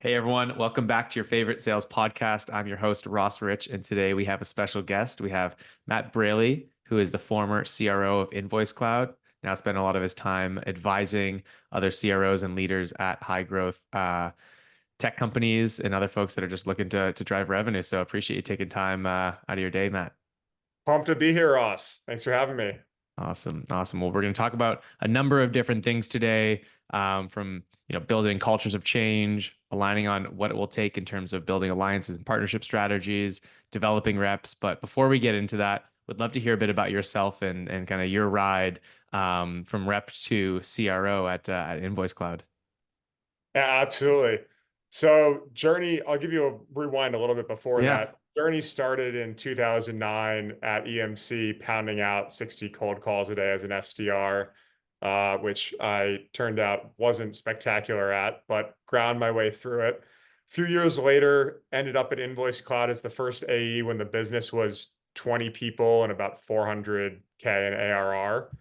Hey everyone, welcome back to your favorite sales podcast. I'm your host, Ross Rich, and today we have a special guest. We have Matt Braley, who is the former CRO of InvoiceCloud. Now spent a lot of his time advising other CROs and leaders at high growth tech companies and other folks that are just looking to drive revenue. So appreciate you taking time out of your day, Matt. Pumped to be here, Ross. Thanks for having me. Awesome. Awesome. Well, we're going to talk about a number of different things today, from building cultures of change, aligning on what it will take in terms of building alliances and partnership strategies, developing reps. But before we get into that, would love to hear a bit about yourself and kind of your ride from rep to CRO at InvoiceCloud. Absolutely. So, Journey, I'll give you a rewind a little bit before Yeah. that. Journey started in 2009 at EMC, pounding out 60 cold calls a day as an SDR, which I turned out wasn't spectacular at, but ground my way through it. A few years later, ended up at Invoice Cloud as the first AE when the business was 20 people and about 400K in ARR.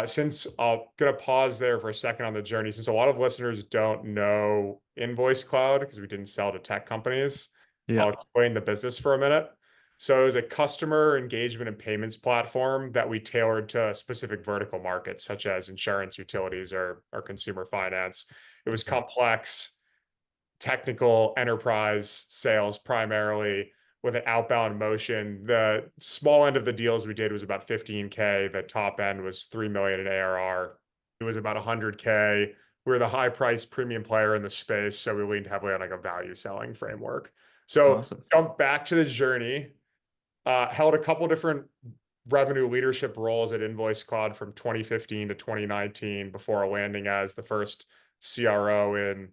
Since I'm gonna pause there for a second on the journey, since a lot of listeners don't know Invoice Cloud because we didn't sell to tech companies, Yeah. I'll explain the business for a minute. So it was a customer engagement and payments platform that we tailored to specific vertical markets, such as insurance, utilities, or consumer finance. It was complex, technical enterprise sales primarily with an outbound motion. The small end of the deals we did was about 15K. The top end was 3 million in ARR. It was about 100K. We were the high price premium player in the space, so we leaned heavily on like a value selling framework. So Awesome. jump back to the journey. Held a couple different revenue leadership roles at Invoice Cloud from 2015 to 2019 before landing as the first CRO in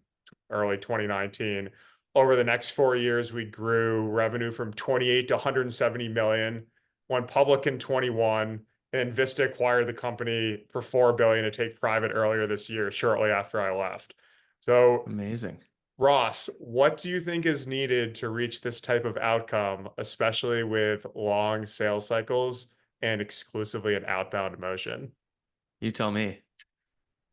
early 2019. Over the next 4 years, we grew revenue from 28 to 170 million, went public in 21, and Vista acquired the company for 4 billion to take private earlier this year, shortly after I left. So, Amazing. Ross, what do you think is needed to reach this type of outcome, especially with long sales cycles and exclusively an outbound motion? You tell me.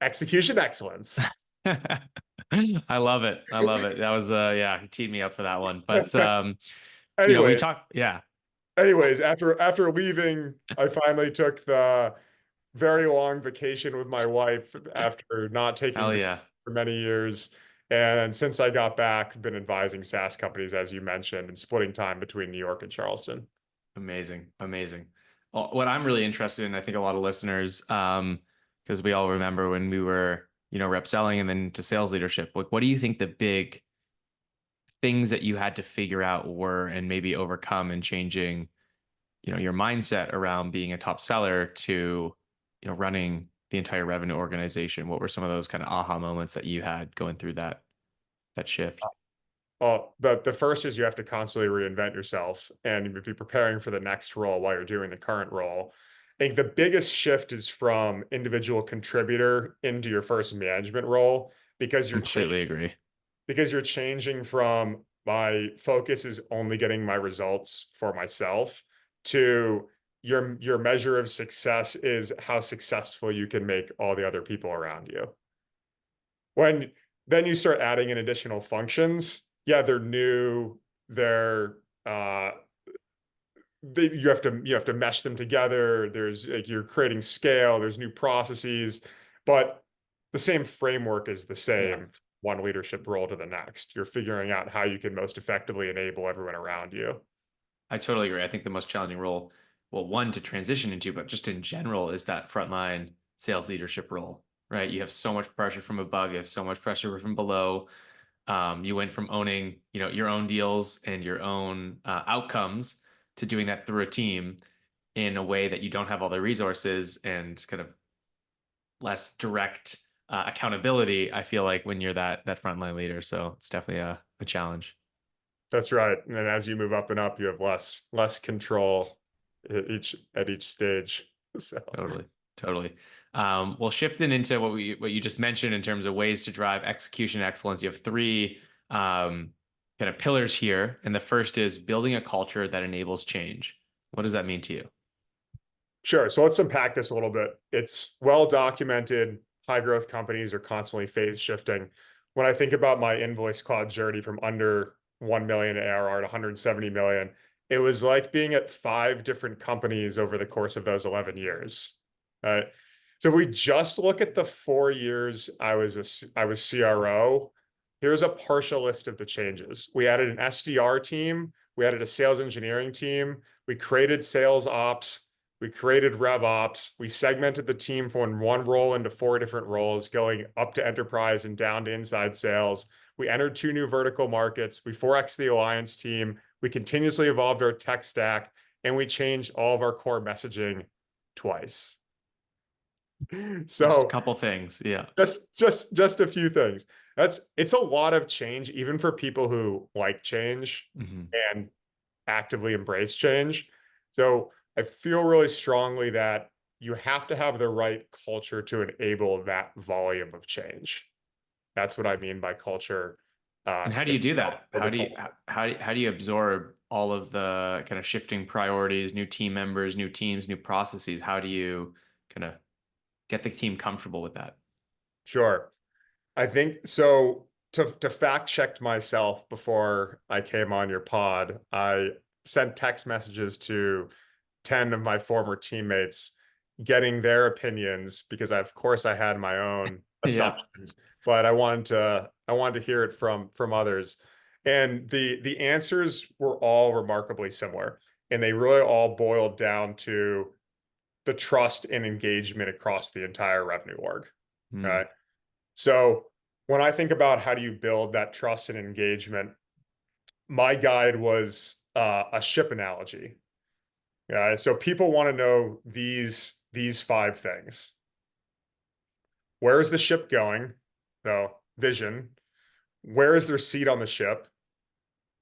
Execution excellence. I love it. I love it. That was yeah, he teed me up for that one. But we Anyway, talked, yeah. after leaving, I finally took the very long vacation with my wife after not taking Hell vacation yeah. for many years. And since I got back, I've been advising SaaS companies, as you mentioned, and splitting time between New York and Charleston. Amazing. Amazing. Well, what I'm really interested in, I think a lot of listeners, because we all remember when we were, rep selling and then to sales leadership, like what do you think the big things that you had to figure out were and maybe overcome in changing, your mindset around being a top seller to, running the entire revenue organization? What were some of those kind of aha moments that you had going through that shift? Well, the first is you have to constantly reinvent yourself and be preparing for the next role while you're doing the current role. I think the biggest shift is from individual contributor into your first management role because Completely agree. you're changing from my focus is only getting my results for myself to your measure of success is how successful you can make all the other people around you. When then you start adding in additional functions, yeah, they're new, they're you have to mesh them together. There's like you're creating scale, there's new processes, but the same framework is the Yeah. same one leadership role to the next. You're figuring out how you can most effectively enable everyone around you. I totally agree. I think the most challenging role, well, one to transition into, but just in general, is that frontline sales leadership role, right? You have so much pressure from above, you have so much pressure from below. You went from owning, your own deals and your own outcomes to doing that through a team in a way that you don't have all the resources and kind of less direct accountability. I feel like when you're that frontline leader, so it's definitely a challenge. That's right. And then as you move up and up, you have less control at each stage. So Totally. Totally. Well, shifting into what you just mentioned in terms of ways to drive execution excellence, you have three kind of pillars here. And the first is building a culture that enables change. What does that mean to you? sure. So let's unpack this a little bit. It's well documented. High growth companies are constantly phase shifting. when I think about my InvoiceCloud journey from under 1 million ARR to 170 million, it was like being at 5 different companies over the course of those 11 years. Right? So if we just look at the 4 years I was CRO, here's a partial list of the changes. We added an SDR team, we added a sales engineering team, we created sales ops, we created rev ops, we segmented the team from one role into 4 different roles, going up to enterprise and down to inside sales. We entered 2 new vertical markets, we 4x the alliance team, we continuously evolved our tech stack, and we changed all of our core messaging twice. Just a So couple things. Yeah. just a few things. It's a lot of change, even for people who like change Hmm. and actively embrace change. So I feel really strongly that you have to have the right culture to enable that volume of change. That's what I mean by culture. And how do you do that? Build a How do you culture. how do you absorb all of the kind of shifting priorities, new team members, new teams, new processes? How do you kind of get the team comfortable with that? Sure. I think so. To fact check myself before I came on your pod, I sent text messages to 10 of my former teammates getting their opinions because of course I had my own Yeah. assumptions, but I wanted to hear it from others. And the answers were all remarkably similar. And they really all boiled down to the trust and engagement across the entire revenue org. Mm. Right. So when I think about how do you build that trust and engagement, my guide was a ship analogy. So people want to know these 5 things. Where is the ship going? So vision. Where is their seat on the ship?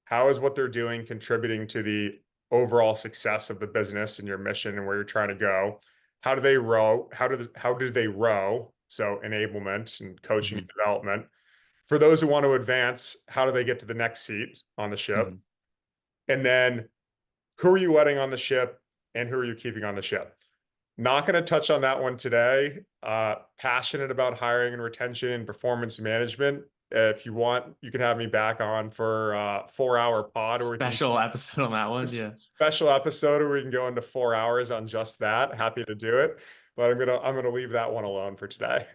How is what they're doing contributing to the overall success of the business and your mission and where you're trying to go? How do they row? How do they row? So enablement and coaching and Hmm. development. For those who want to advance, how do they get to the next seat on the ship? Hmm. And then who are you letting on the ship and who are you keeping on the ship? Not going to touch on that one today. Passionate about hiring and retention and performance management. If you want, you can have me back on for a 4 hour pod, or we can Special episode on that one. Yeah. special episode where we can go into 4 hours on just that. Happy to do it, but I'm gonna leave that one alone for today.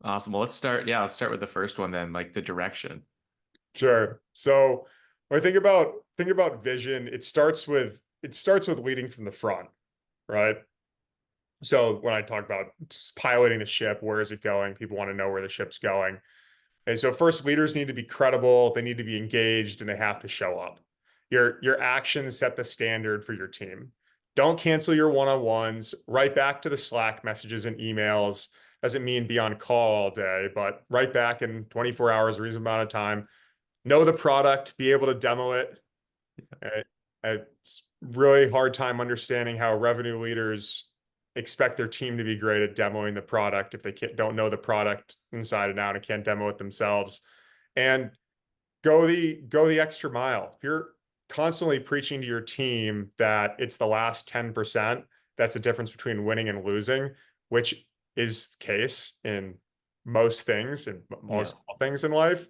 Awesome. Well, let's start. Yeah, let's start with the first one then, like the direction. Sure. So when I think about vision, it starts with leading from the front, right? So when I talk about piloting the ship, where is it going? People want to know where the ship's going. And so first, leaders need to be credible, they need to be engaged, and they have to show up. Your actions set the standard for your team. Don't cancel your one-on-ones. Write back to the Slack messages and emails. Doesn't mean be on call all day, but write back in 24 hours, a reasonable amount of time. Know the product, be able to demo it. Uh, It's really hard time understanding how revenue leaders expect their team to be great at demoing the product if they don't know the product inside and out and can't demo it themselves. And go the extra mile. If you're constantly preaching to your team that it's the last 10%, that's the difference between winning and losing, which is the case in most things and Yeah. most things in life.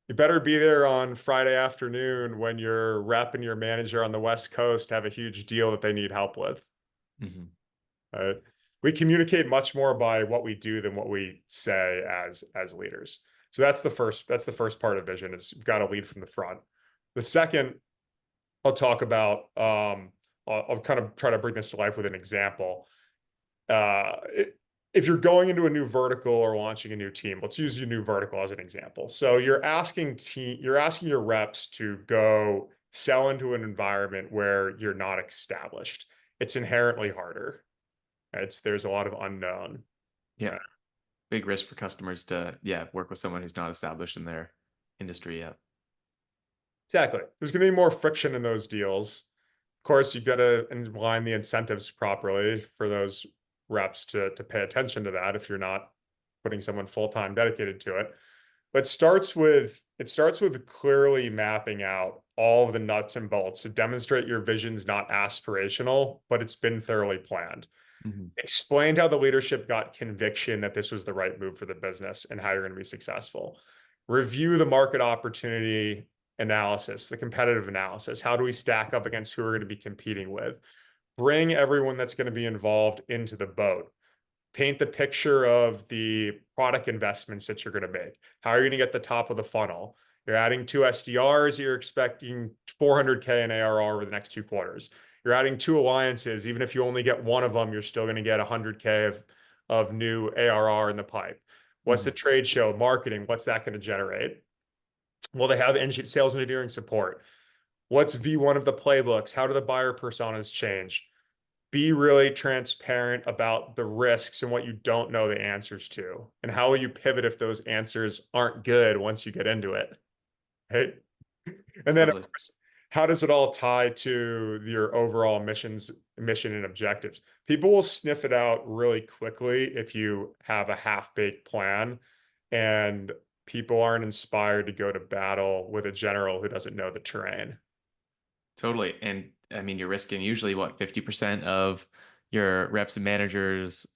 You better be there on Friday afternoon when your rep and your manager on the West Coast have a huge deal that they need help with. Hmm. Uh, we communicate much more by what we do than what we say as leaders. So that's the first part of vision is you've got to lead from the front. The second I'll talk about, I'll kind of try to bring this to life with an example. Uh, if you're going into a new vertical or launching a new team, let's use your new vertical as an example. So you're asking your reps to go sell into an environment where you're not established. It's inherently harder. There's a lot of unknown. Yeah. Right? Big risk for customers to, yeah, work with someone who's not established in their industry yet. Exactly. There's going to be more friction in those deals. Of course, you've got to align the incentives properly for those reps to pay attention to that if you're not putting someone full-time dedicated to it. But it starts with clearly mapping out all of the nuts and bolts to demonstrate your vision's not aspirational, but it's been thoroughly planned. Hmm. Explained how the leadership got conviction that this was the right move for the business and how you're going to be successful. review the market opportunity analysis, the competitive analysis. How do we stack up against who we're going to be competing with? Bring everyone that's going to be involved into the boat. Paint the picture of the product investments that you're going to make. How are you going to get the top of the funnel? You're adding two SDRs, you're expecting 400K in ARR over the next 2 quarters. You're adding two alliances, even if you only get one of them, you're still going to get 100K of new ARR in the pipe. What's the Mhm. trade show, marketing? What's that going to generate? Will they have sales engineering support? What's V1 of the playbooks? How do the buyer personas change? Be really transparent about the risks and what you don't know the answers to. And how will you pivot if those answers aren't good once you get into it? Right. And then, of Totally. course, how does it all tie to your overall mission and objectives? People will sniff it out really quickly if you have a half-baked plan and people aren't inspired to go to battle with a general who doesn't know the terrain. Totally. And I mean, you're risking usually what, 50% of your reps and managers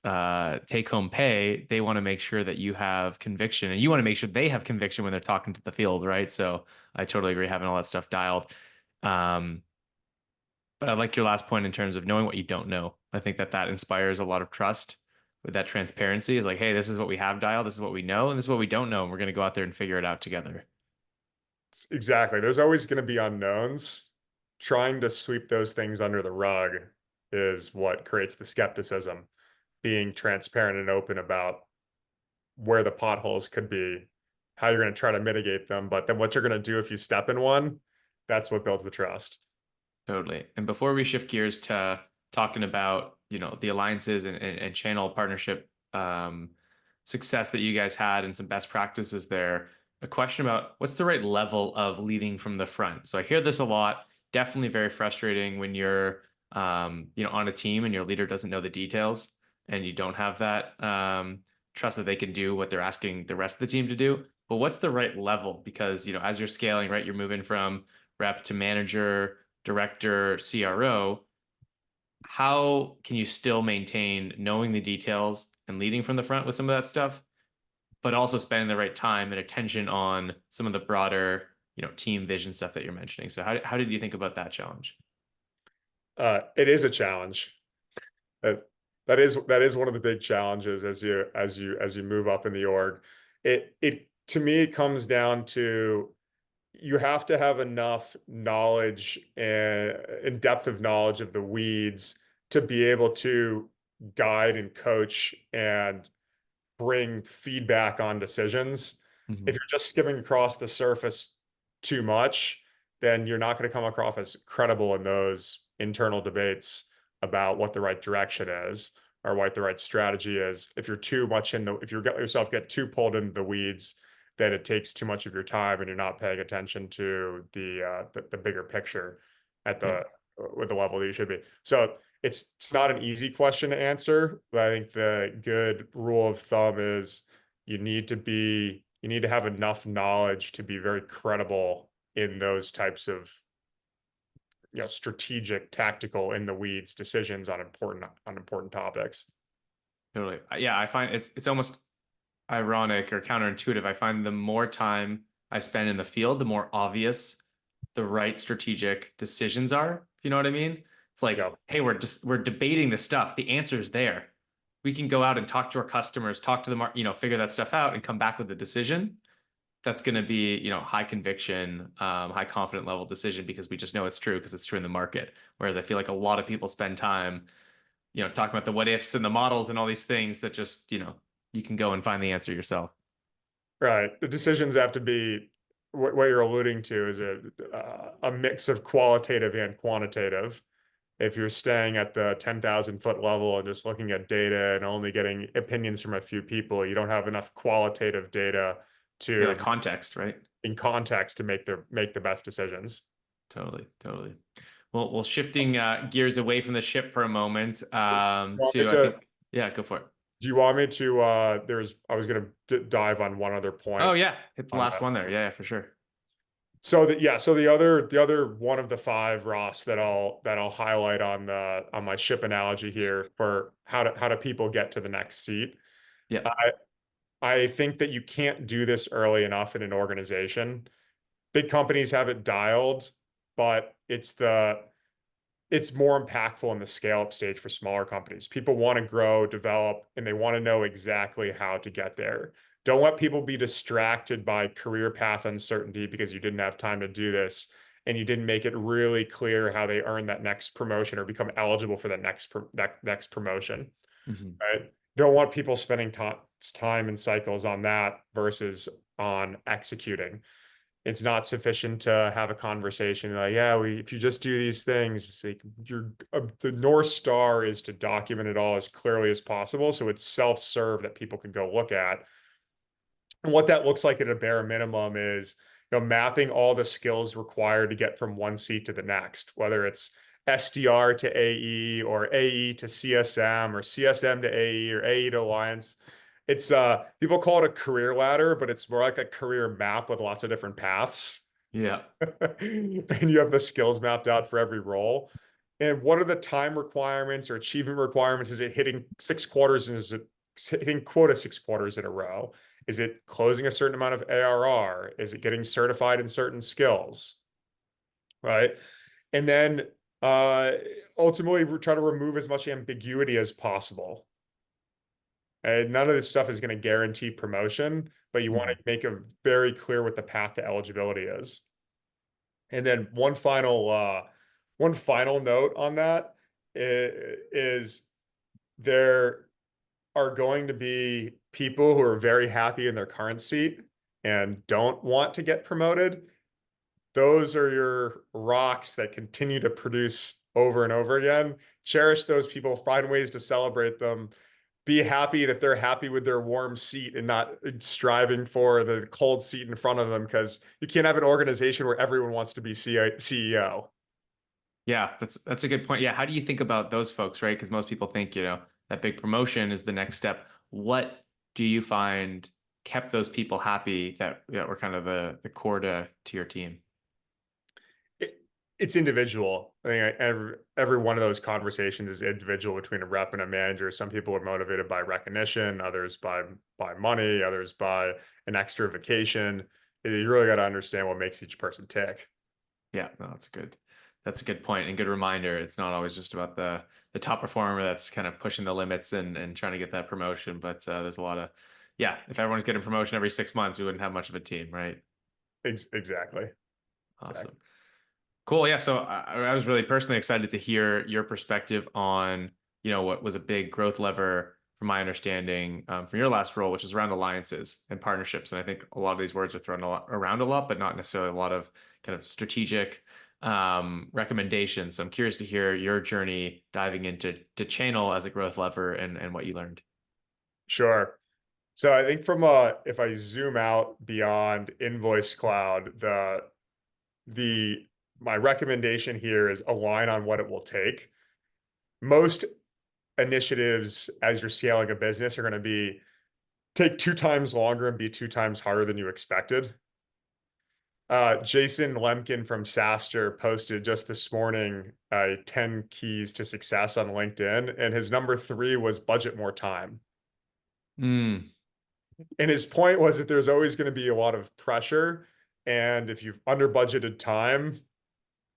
take home pay. They want to make sure that you have conviction and you want to make sure they have conviction when they're talking to the field, right? So I totally agree having all that stuff dialed. Um, but I like your last point in terms of knowing what you don't know. I think that that inspires a lot of trust with that transparency is like, hey, this is what we have dialed, this is what we know, and this is what we don't know. And we're going to go out there and figure it out together. Exactly. There's always going to be unknowns. Trying to sweep those things under the rug is what creates the skepticism. Being transparent and open about where the potholes could be, how you're going to try to mitigate them, but then what you're going to do if you step in one, that's what builds the trust. Totally. And before we shift gears to talking about, the alliances and channel partnership success that you guys had and some best practices there, a question about what's the right level of leading from the front. So I hear this a lot. Definitely very frustrating when you're, on a team and your leader doesn't know the details and you don't have that trust that they can do what they're asking the rest of the team to do. But what's the right level? Because, as you're scaling, right, you're moving from rep to manager, director, CRO, how can you still maintain knowing the details and leading from the front with some of that stuff, but also spending the right time and attention on some of the broader, team vision stuff that you're mentioning? So how did you think about that challenge? It is a challenge. That that is one of the big challenges as you move up in the org. It to me it comes down to you have to have enough knowledge and depth of knowledge of the weeds to be able to guide and coach and bring feedback on decisions. If Mhm. you're just skimming across the surface too much, then you're not going to come across as credible in those internal debates about what the right direction is or what the right strategy is. If you're too much if you get yourself get too pulled into the weeds, then it takes too much of your time and you're not paying attention to the bigger picture at Yeah, the with the level that you should be. So it's not an easy question to answer, but I think the good rule of thumb is you need to have enough knowledge to be very credible in those types of strategic, tactical, in the weeds decisions on important topics. totally. Yeah, I find it's almost ironic or counterintuitive. I find the more time I spend in the field, the more obvious the right strategic decisions are. If you know what I mean? It's like, Yeah. hey, we're debating the stuff. The answer's there. We can go out and talk to our customers, talk to the market, figure that stuff out and come back with a decision that's going to be, high conviction, high confident level decision because we just know it's true because it's true in the market. Whereas I feel like a lot of people spend time, talking about the what ifs and the models and all these things that just, you can go and find the answer yourself. Right. The decisions have to be what you're alluding to is a mix of qualitative and quantitative. If you're staying at the 10,000 foot level and just looking at data and only getting opinions from a few people, you don't have enough qualitative data Yeah, like to context, right? in context to make the best decisions. Totally, totally. Well, shifting gears away from the ship for a moment, You want me to I to, think, yeah, go for it. do you want me to I was going to dive on one other Oh point yeah, hit the on last that. one there. Yeah, for sure. So the other one of the five, Ross, that I'll highlight on my ship analogy here for how do people get to the next seat. Yeah. I think that you can't do this early enough in an organization. Big companies have it dialed, but it's more impactful in the scale up stage for smaller companies. People want to grow, develop, and they want to know exactly how to get there. Don't let people be distracted by career path uncertainty because you didn't have time to do this and you didn't make it really clear how they earn that next promotion or become eligible for that next promotion, Mhm. right? Don't want people spending time and cycles on that versus on executing. It's not sufficient to have a conversation like, yeah, if you just do these things, it's like the North Star is to document it all as clearly as possible. So it's self-serve that people can go look at. And what that looks like at a bare minimum is, mapping all the skills required to get from one seat to the next, whether it's SDR to AE or AE to CSM or CSM to AE or AE to Alliance. It's people call it a career ladder, but it's more like a career map with lots of different paths. Yeah. And you have the skills mapped out for every role. And what are the time requirements or achievement requirements? Is it hitting 6 quarters and is it hitting quota 6 quarters in a row? Is it closing a certain amount of ARR? Is it getting certified in certain skills? Right. And then uh, ultimately we try to remove as much ambiguity as possible. And none of this stuff is going to guarantee promotion, but you want Mhm. to make it very clear what the path to eligibility is. And then one final note on that is there are going to be people who are very happy in their current seat and don't want to get promoted. Those are your rocks that continue to produce over and over again. Cherish those people, find ways to celebrate them. Be happy that they're happy with their warm seat and not striving for the cold seat in front of them because you can't have an organization where everyone wants to be CEO. Yeah, that's a good point. Yeah, how do you think about those folks, right? Because most people think, that big promotion is the next step. What do you find kept those people happy that were kind of the core to your team? It, it's individual. I think every one of those conversations is individual between a rep and a manager. Some people are motivated by recognition, others by money, others by an extra vacation. You really got to understand what makes each person tick. Yeah, no, that's a good point and good reminder. It's not always just about the top performer that's kind of pushing the limits and trying to get that promotion, but there's a lot of yeah, if everyone's getting promotion every 6 months, we wouldn't have much of a team, right? Exactly. Exactly. Awesome. Cool. Yeah. So I was really personally excited to hear your perspective on, what was a big growth lever, from my understanding, from your last role, which is around alliances and partnerships. And I think a lot of these words are thrown around a lot, but not necessarily a lot of kind of strategic recommendations. So I'm curious to hear your journey diving into to channel as a growth lever and what you learned. Sure. So I think if I zoom out beyond InvoiceCloud, the my recommendation here is align on what it will take. Most initiatives as you're scaling a business are going to be take 2 times longer and be 2 times harder than you expected. Jason Lemkin from Saster posted just this morning 10 keys to success on LinkedIn, and his number 3 was budget more time. Mm, And his point was that there's always going to be a lot of pressure. And if you've under budgeted time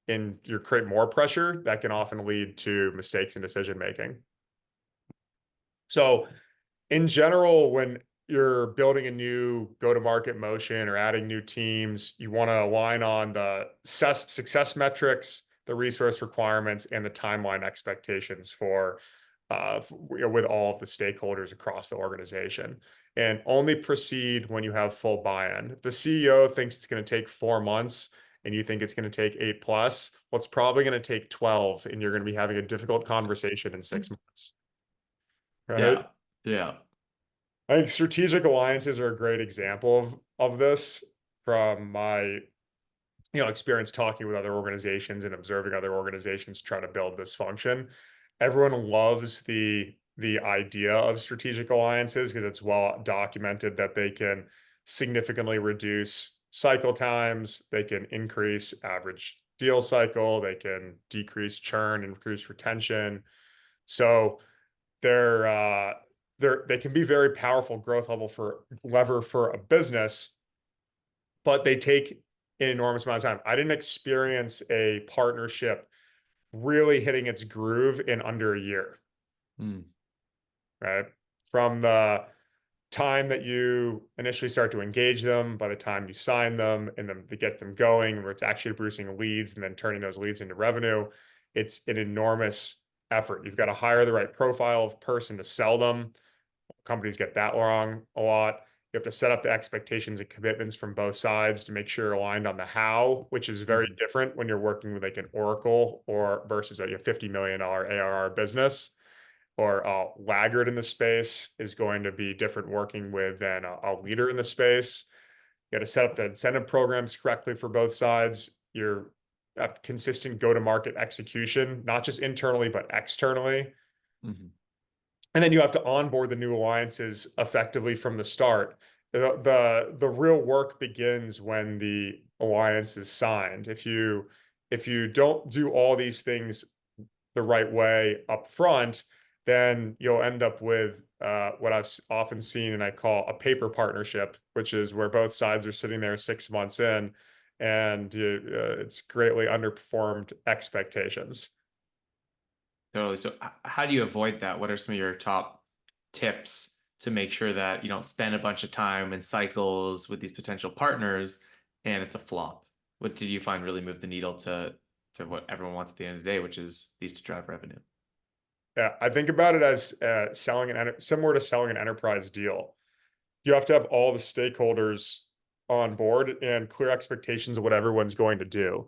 and you create more pressure, that can often lead to mistakes in decision making. So in general, when you're building a new go-to-market motion or adding new teams, you want to align on the success metrics, the resource requirements, and the timeline expectations with all of the stakeholders across the organization. And only proceed when you have full buy-in. If the CEO thinks it's going to take 4 months and you think it's going to take 8 plus, well, it's probably going to take 12, and you're going to be having a difficult conversation in 6 months, right? yeah. Yeah. I think strategic alliances are a great example of this from my experience talking with other organizations and observing other organizations try to build this function. Everyone loves the idea of strategic alliances because it's well documented that they can significantly reduce cycle times, they can increase average deal cycle, they can decrease churn, increase retention. So they're they can be very powerful growth lever for a business, but they take an enormous amount of time. I didn't experience a partnership really hitting its groove in under a year, Mm, right? From the time that you initially start to engage them, by the time you sign them and then to get them going, where it's actually producing leads and then turning those leads into revenue, it's an enormous effort. You've got to hire the right profile of person to sell them. Companies get that wrong a lot. You have to set up the expectations and commitments from both sides to make sure you're aligned on the how, which is very mhm, different when you're working with like an Oracle or versus a $50 million ARR business, or a laggard in the space is going to be different working with than a leader in the space. You got to set up the incentive programs correctly for both sides. You're consistent go-to-market execution, not just internally, but externally. mhm. And then you have to onboard the new alliances effectively from the start. The real work begins when the alliance is signed. If you don't do all these things the right way up front, then you'll end up with what I've often seen and I call a paper partnership, which is where both sides are sitting there 6 months in, and it's greatly underperformed expectations. Totally. So how do you avoid that? What are some of your top tips to make sure that you don't spend a bunch of time in cycles with these potential partners and it's a flop? What did you find really moved the needle to what everyone wants at the end of the day, which is these to drive revenue? Yeah, I think about it as similar to selling an enterprise deal. You have to have all the stakeholders on board and clear expectations of what everyone's going to do.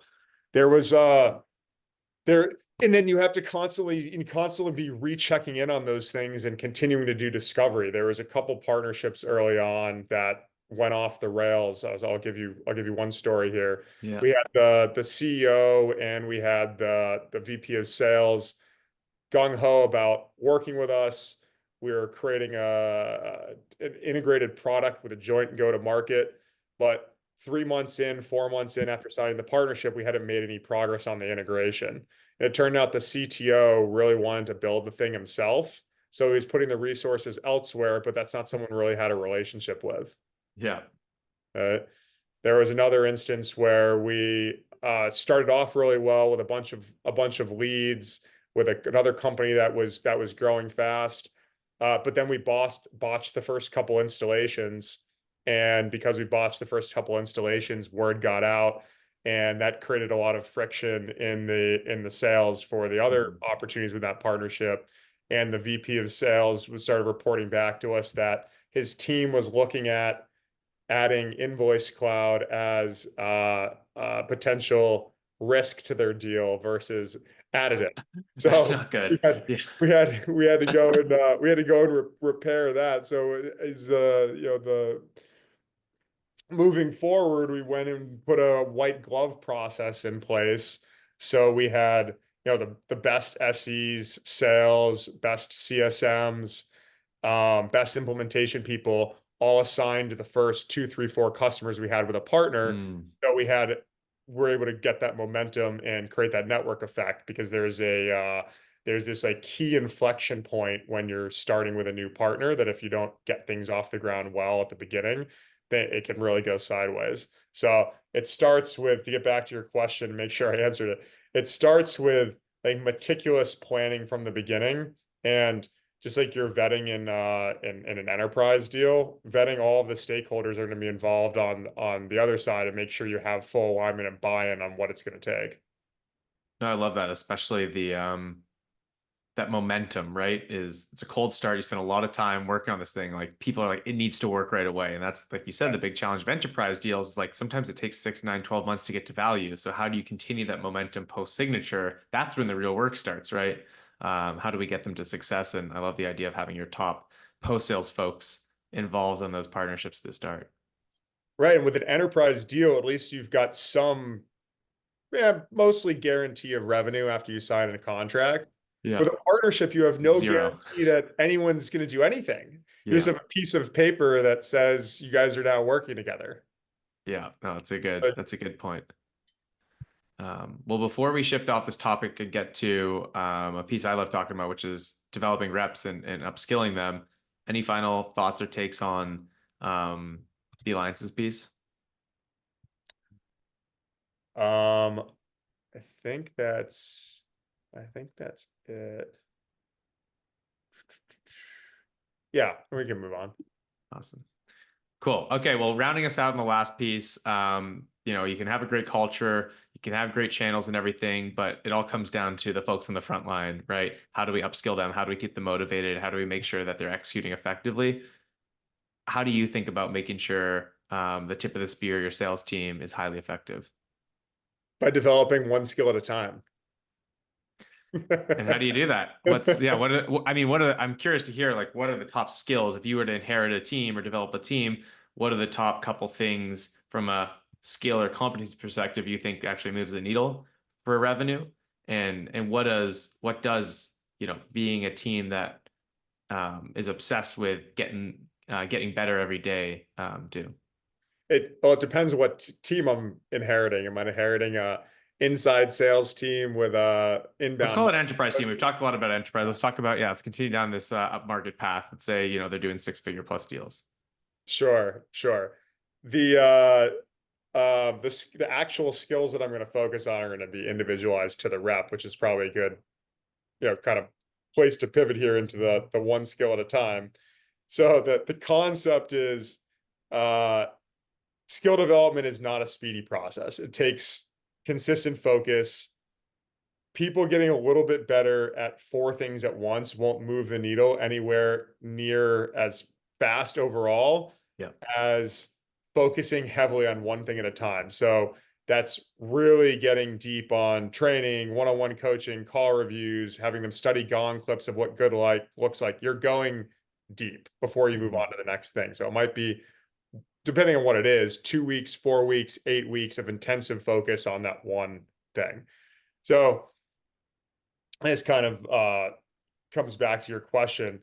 There was there and then you have to constantly be rechecking in on those things and continuing to do discovery. There was a couple partnerships early on that went off the rails. I'll give you one story here. Yeah. We had the CEO and we had the VP of sales gung ho about working with us. We were creating an integrated product with a joint go to market, but 3 months in, 4 months in after signing the partnership, we hadn't made any progress on the integration. And it turned out the CTO really wanted to build the thing himself. So he was putting the resources elsewhere, but that's not someone we really had a relationship with. Yeah. Uh, there was another instance where we started off really well with a bunch of leads with another company that was growing fast, but then we botched the first couple installations, and because we botched the first couple installations, word got out, and that created a lot of friction in the sales for the other Mhm. opportunities with that partnership. And the VP of sales was started reporting back to us that his team was looking at adding InvoiceCloud as a potential risk to their deal versus additive. That's So not good. we had Yeah. we had to go and repair that. So is the moving forward, we went and put a white glove process in place. So we had the best SEs, sales, best CSMs, best implementation people all assigned to the first two, three, four customers we had with a partner. Mm. So we're able to get that momentum and create that network effect because there's this like key inflection point when you're starting with a new partner that if you don't get things off the ground well at the beginning, then it can really go sideways. So it starts with, to get back to your question, make sure I answered it. It starts with like meticulous planning from the beginning, and just like you're vetting in an enterprise deal, vetting all of the stakeholders are going to be involved on the other side and make sure you have full alignment and buy-in on what it's going to take. No, I love that, especially the that momentum, right? Is it's a cold start. You spend a lot of time working on this thing. Like people are like, it needs to work right away. And that's like you said, the big challenge of enterprise deals is like sometimes it takes 6, 9, 12 months to get to value. So how do you continue that momentum post signature? That's when the real work starts, right? How do we get them to success? And I love the idea of having your top post sales folks involved in those partnerships to start. Right. And with an enterprise deal, at least you've got some, yeah, mostly guarantee of revenue after you sign a contract. With Yeah. a partnership, you have no Zero. guarantee that anyone's going to do anything. You just Yeah. have a piece of paper that says you guys are now working together. Yeah. No, But that's a good point. Well, before we shift off this topic and get to a piece I love talking about, which is developing reps and upskilling them, Any final thoughts or takes on the alliances piece? Um, I think that's it. Yeah, we can move on. Awesome. Cool. Okay, well, rounding us out in the last piece, you can have a great culture, you can have great channels and everything, but it all comes down to the folks on the front line, right? How do we upskill them? How do we keep them motivated? How do we make sure that they're executing effectively? How do you think about making sure the tip of the spear, your sales team, is highly effective? By developing one skill at a time. And how do you do that? I'm curious to hear, like, what are the top skills? If you were to inherit a team or develop a team, what are the top couple things from a skill or competence perspective you think actually moves the needle for revenue? And what does being a team that is obsessed with getting better every day do? It depends what team I'm inheriting. Am I inheriting a inside sales team with a Let's inbound call it enterprise team. We've marketing? talked a lot about enterprise. Let's talk about, yeah, let's continue down this upmarket path. Let's say, they're doing six-figure plus deals. Sure, sure. The actual skills that I'm going to focus on are going to be individualized to the rep, which is probably a good, kind of place to pivot here into the one skill at a time. So the concept is uh skill development is not a speedy process. It takes consistent focus. People getting a little bit better at four things at once won't move the needle anywhere near as fast overall Yeah. as focusing heavily on one thing at a time. So that's really getting deep on training, one-on-one coaching, call reviews, having them study Gong clips of what good like looks like. You're going deep before you move Mhm. on to the next thing. So it might be, depending on what it is, 2 weeks, 4 weeks, 8 weeks of intensive focus on that one thing. So this kind of comes back to your question.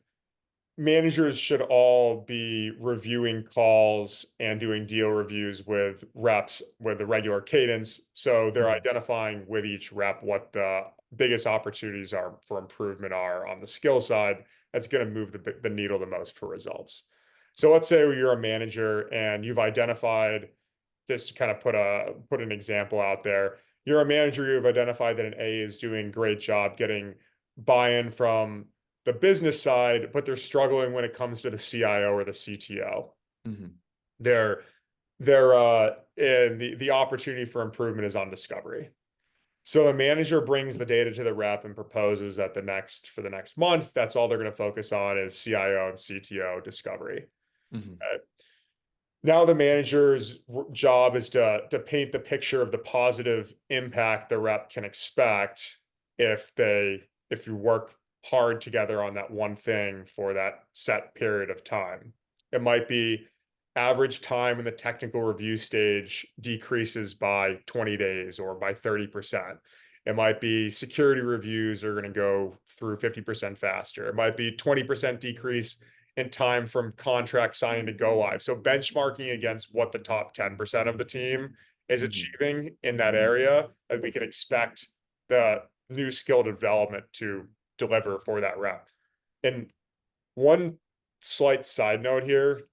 Managers should all be reviewing calls and doing deal reviews with reps with a regular cadence. So they're Mhm. identifying with each rep what the biggest opportunities are for improvement are on the skill side. That's going to move the needle the most for results. So let's say you're a manager and you've identified this to kind of put an example out there. You're a manager, you've identified that an A is doing a great job getting buy-in from the business side, but they're struggling when it comes to the CIO or the CTO. Mhm. They're and the opportunity for improvement is on discovery. So the manager brings the data to the rep and proposes that for the next month, that's all they're going to focus on is CIO and CTO discovery. Mhm. Now the manager's job is to paint the picture of the positive impact the rep can expect if you work hard together on that one thing for that set period of time. It might be average time in the technical review stage decreases by 20 days or by 30%. It might be security reviews are going to go through 50% faster. It might be 20% decrease in time from contract signing to go live. So benchmarking against what the top 10% of the team is Mhm. achieving in that area, and we can expect the new skill development to deliver for that rep. And one slight side note here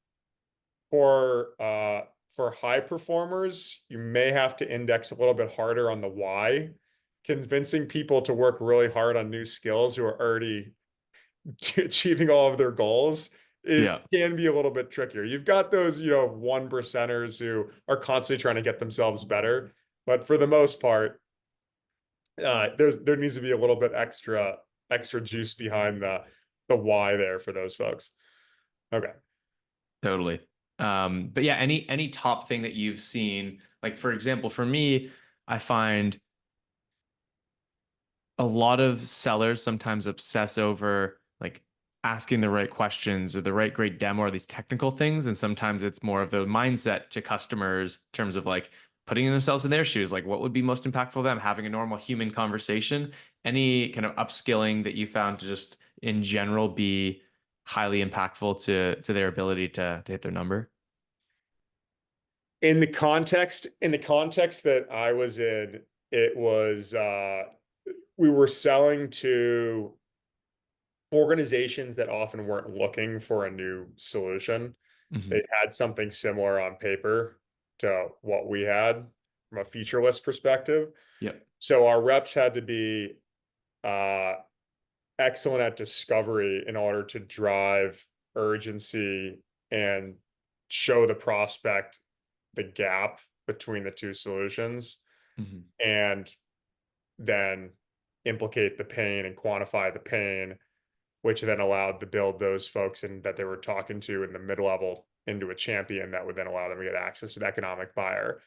for high performers, you may have to index a little bit harder on the why. Convincing people to work really hard on new skills who are already achieving all of their goals, it Yeah, can be a little bit trickier. You've got those, one percenters who are constantly trying to get themselves better, but for the most part, there needs to be a little bit extra juice behind the why there for those folks. Okay. totally. But yeah, any top thing that you've seen, like for example, for me, I find a lot of sellers sometimes obsess over like asking the right questions or the right great demo or these technical things. And sometimes it's more of the mindset to customers in terms of like putting themselves in their shoes, like what would be most impactful to them, having a normal human conversation, any kind of upskilling that you found to just in general be highly impactful to their ability to hit their number. In the context that I was in, it was we were selling to organizations that often weren't looking for a new solution. Hmm. They had something similar on paper to what we had from a feature list perspective. Yep. So our reps had to be uh, excellent at discovery in order to drive urgency and show the prospect the gap between the two solutions, Hmm. and then implicate the pain and quantify the pain, which then allowed to build those folks and that they were talking to in the mid level into a champion that would then allow them to get access to the economic buyer.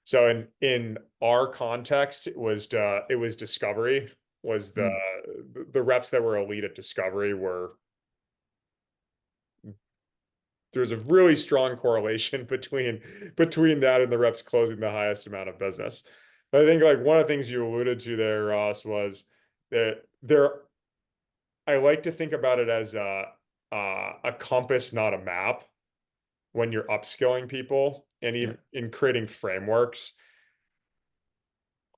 So in our context, it was discovery was the reps that were elite at discovery were there's a really strong correlation between that and the reps closing the highest amount of business. But I think like one of the things you alluded to there, Ross, was that there I like to think about it as a compass, not a map, when you're upskilling people and even Yep. in creating frameworks.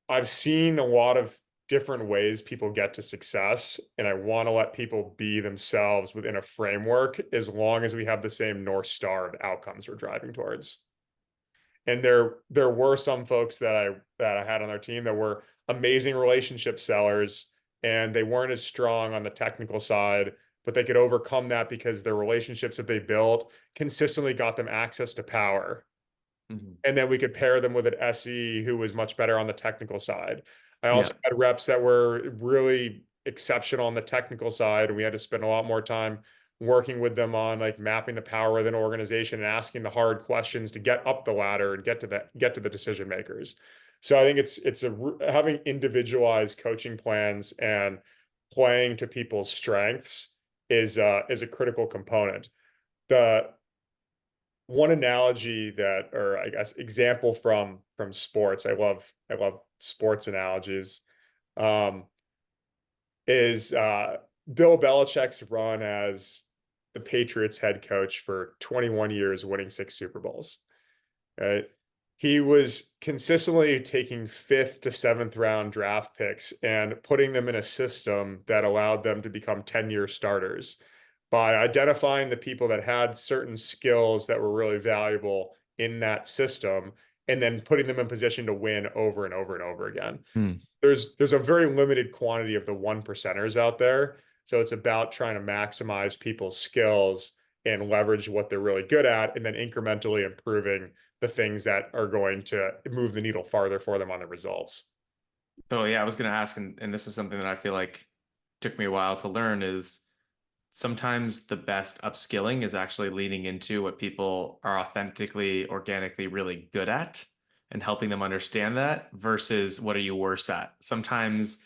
I've seen a lot of different ways people get to success, and I want to let people be themselves within a framework as long as we have the same North Star of outcomes we're driving towards. And there were some folks that I had on their team that were amazing relationship sellers, and they weren't as strong on the technical side, but they could overcome that because their relationships that they built consistently got them access to power, Hmm. and then we could pair them with an SE who was much better on the technical side. I also Yeah. had reps that were really exceptional on the technical side, and we had to spend a lot more time working with them on like mapping the power within an organization and asking the hard questions to get up the ladder and get to the decision makers. So I think it's having individualized coaching plans and playing to people's strengths is a critical component. The one analogy that, or I guess example from sports, I love sports analogies, um, is Bill Belichick's run as the Patriots head coach for 21 years, winning 6 Super Bowls. Right? He was consistently taking fifth to seventh round draft picks and putting them in a system that allowed them to become 10-year starters by identifying the people that had certain skills that were really valuable in that system and then putting them in position to win over and over and over again. Mm. There's a very limited quantity of the one percenters out there. So it's about trying to maximize people's skills and leverage what they're really good at, and then incrementally improving the things that are going to move the needle farther for them on the results. So yeah, I was going to ask, and this is something that I feel like took me a while to learn is sometimes the best upskilling is actually leaning into what people are authentically, organically really good at and helping them understand that versus what are you worse at. Sometimes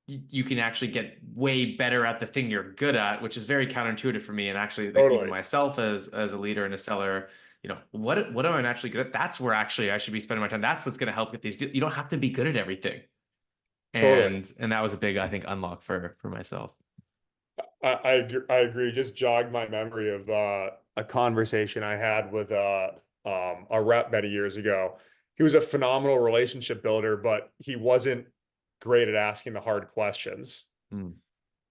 you can actually get way better at the thing you're good at, which is very counterintuitive for me. And actually, like even Totally, myself as a leader and a seller, what am I actually good at? That's where actually I should be spending my time. That's what's going to help get these. You don't have to be good at everything. totally. And that was a big, I think, unlock for myself. I agree. Just jogged my memory of a conversation I had with a rep many years ago. He was a phenomenal relationship builder, but he wasn't great at asking the hard questions. Mm.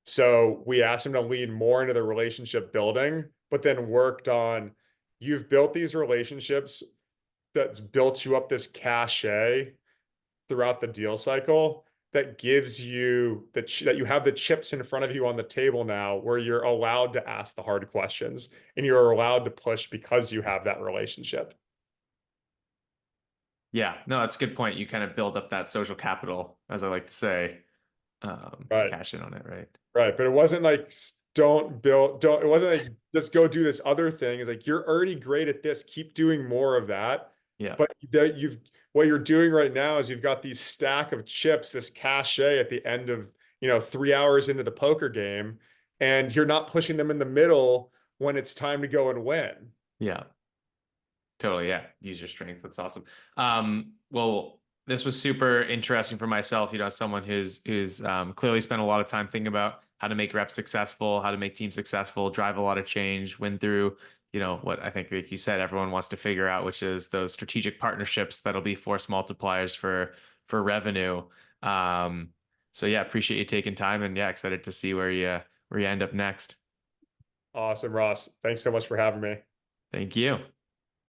So we asked him to lean more into the relationship building, but then worked on you've built these relationships that's built you up this cachet throughout the deal cycle that gives you that you have the chips in front of you on the table now where you're allowed to ask the hard questions and you're allowed to push because you have that relationship. Yeah, no, that's a good point. You kind of build up that social capital, as I like to say, to Right. cash in on it, right? Right. But it wasn't like don't, it wasn't like just go do this other thing. It's like you're already great at this. Keep doing more of that. Yeah. But that what you're doing right now is you've got these stack of chips, this cachet at the end of, 3 hours into the poker game, and you're not pushing them in the middle when it's time to go and win. Yeah. Totally, yeah. Use your strength. That's awesome. Well, this was super interesting for myself, as someone who's clearly spent a lot of time thinking about how to make reps successful, how to make teams successful, drive a lot of change, win through, what I think, like you said, everyone wants to figure out, which is those strategic partnerships that'll be force multipliers for revenue. So yeah, appreciate you taking time and yeah, excited to see where you end up next. Awesome, Ross. Thanks so much for having me. Thank you.